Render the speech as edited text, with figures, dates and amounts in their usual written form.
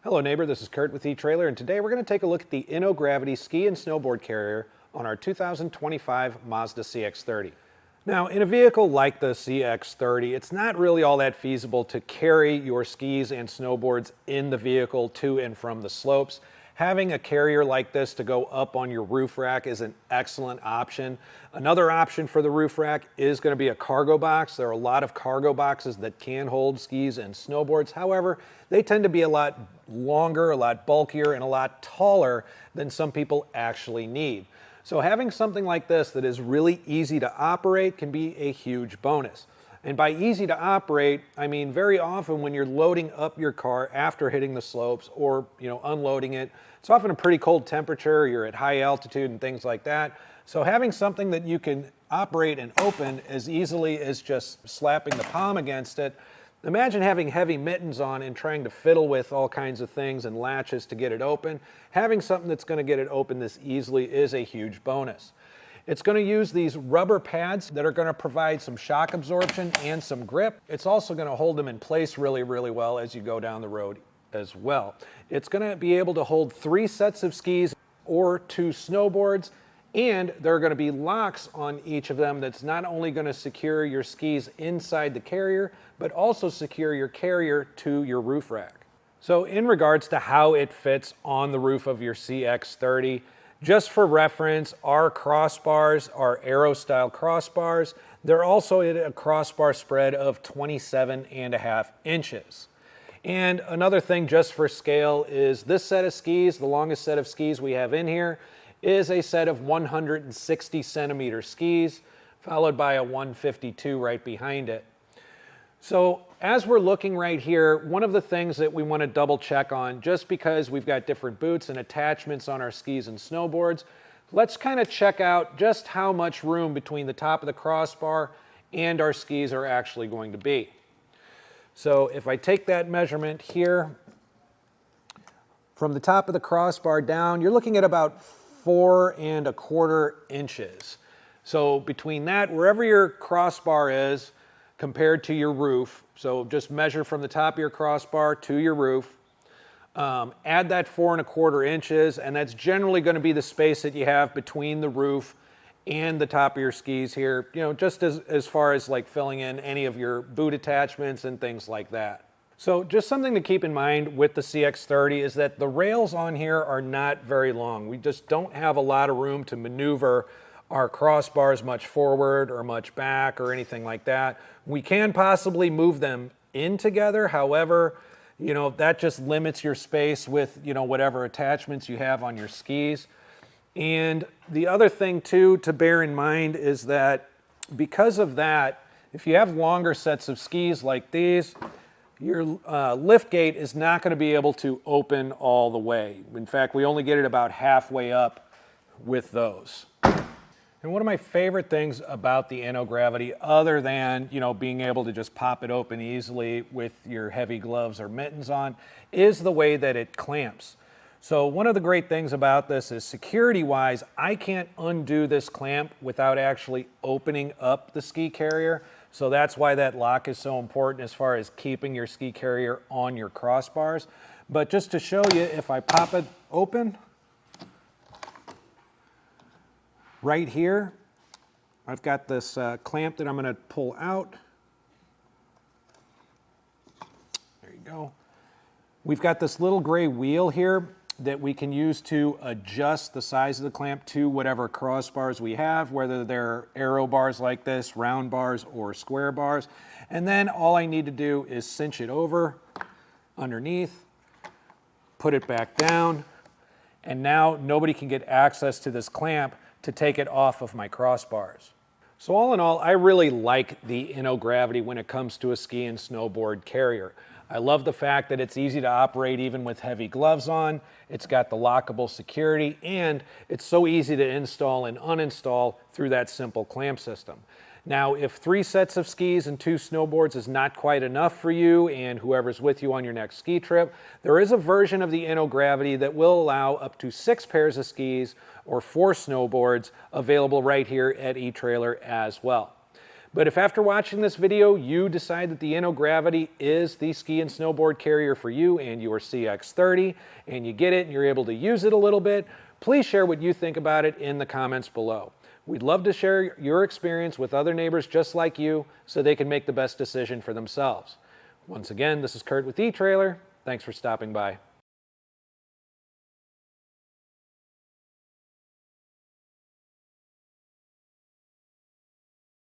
Hello neighbor, this is Curt with etrailer, and today we're going to take a look at the Inno Gravity ski and snowboard carrier on our 2025 Mazda CX-30. Now, in a vehicle like the CX-30, it's not really all that feasible to carry your skis and snowboards in the vehicle to and from the slopes. Having a carrier like this to go up on your roof rack is an excellent option. Another option for the roof rack is going to be a cargo box. There are a lot of cargo boxes that can hold skis and snowboards. However, they tend to be a lot longer, a lot bulkier, and a lot taller than some people actually need. So having something like this that is really easy to operate can be a huge bonus. And by easy to operate, I mean very often when you're loading up your car after hitting the slopes or unloading it, it's often a pretty cold temperature, you're at high altitude and things like that. So having something that you can operate and open as easily as just slapping the palm against it. Imagine having heavy mittens on and trying to fiddle with all kinds of things and latches to get it open. Having something that's going to get it open this easily is a huge bonus. It's going to use these rubber pads that are going to provide some shock absorption and some grip. It's also going to hold them in place really, really well as you go down the road as well. It's going to be able to hold 3 sets of skis or 2 snowboards, and there are going to be locks on each of them that's not only going to secure your skis inside the carrier, but also secure your carrier to your roof rack. So in regards to how it fits on the roof of your CX-30, just for reference, our crossbars are Aero style crossbars. They're also at a crossbar spread of 27.5 inches. And another thing just for scale is this set of skis, the longest set of skis we have in here, is a set of 160 centimeter skis, followed by a 152 right behind it. So as we're looking right here, one of the things that we want to double check on, just because we've got different boots and attachments on our skis and snowboards, let's kind of check out just how much room between the top of the crossbar and our skis are actually going to be. So if I take that measurement here, from the top of the crossbar down, you're looking at about 4¼ inches. So between that, wherever your crossbar is, compared to your roof, so just measure from the top of your crossbar to your roof, add that 4¼ inches, and that's generally going to be the space that you have between the roof and the top of your skis here, just as far as like filling in any of your boot attachments and things like that. So just something to keep in mind with the CX-30 is that the rails on here are not very long. We just don't have a lot of room to maneuver our crossbars much forward or much back or anything like that. We can possibly move them in together. However, that just limits your space with, whatever attachments you have on your skis. And the other thing too to bear in mind is that because of that, if you have longer sets of skis like these, your lift gate is not going to be able to open all the way. In fact, we only get it about halfway up with those. And one of my favorite things about the Inno Gravity, other than being able to just pop it open easily with your heavy gloves or mittens on, is the way that it clamps. So one of the great things about this is security-wise, I can't undo this clamp without actually opening up the ski carrier. So that's why that lock is so important as far as keeping your ski carrier on your crossbars. But just to show you, if I pop it open, right here, I've got this clamp that I'm going to pull out. There you go. We've got this little gray wheel here that we can use to adjust the size of the clamp to whatever crossbars we have, whether they're arrow bars like this, round bars, or square bars. And then all I need to do is cinch it over underneath, put it back down, and now nobody can get access to this clamp to take it off of my crossbars. So all in all, I really like the Inno Gravity when it comes to a ski and snowboard carrier. I love the fact that it's easy to operate even with heavy gloves on. It's got the lockable security, and it's so easy to install and uninstall through that simple clamp system. Now, if 3 sets of skis and 2 snowboards is not quite enough for you and whoever's with you on your next ski trip, there is a version of the Inno Gravity that will allow up to 6 pairs of skis or 4 snowboards available right here at etrailer as well. But if after watching this video you decide that the Inno Gravity is the ski and snowboard carrier for you and your CX-30, and you get it and you're able to use it a little bit, please share what you think about it in the comments below. We'd love to share your experience with other neighbors just like you so they can make the best decision for themselves. Once again, this is Curt with eTrailer. Thanks for stopping by.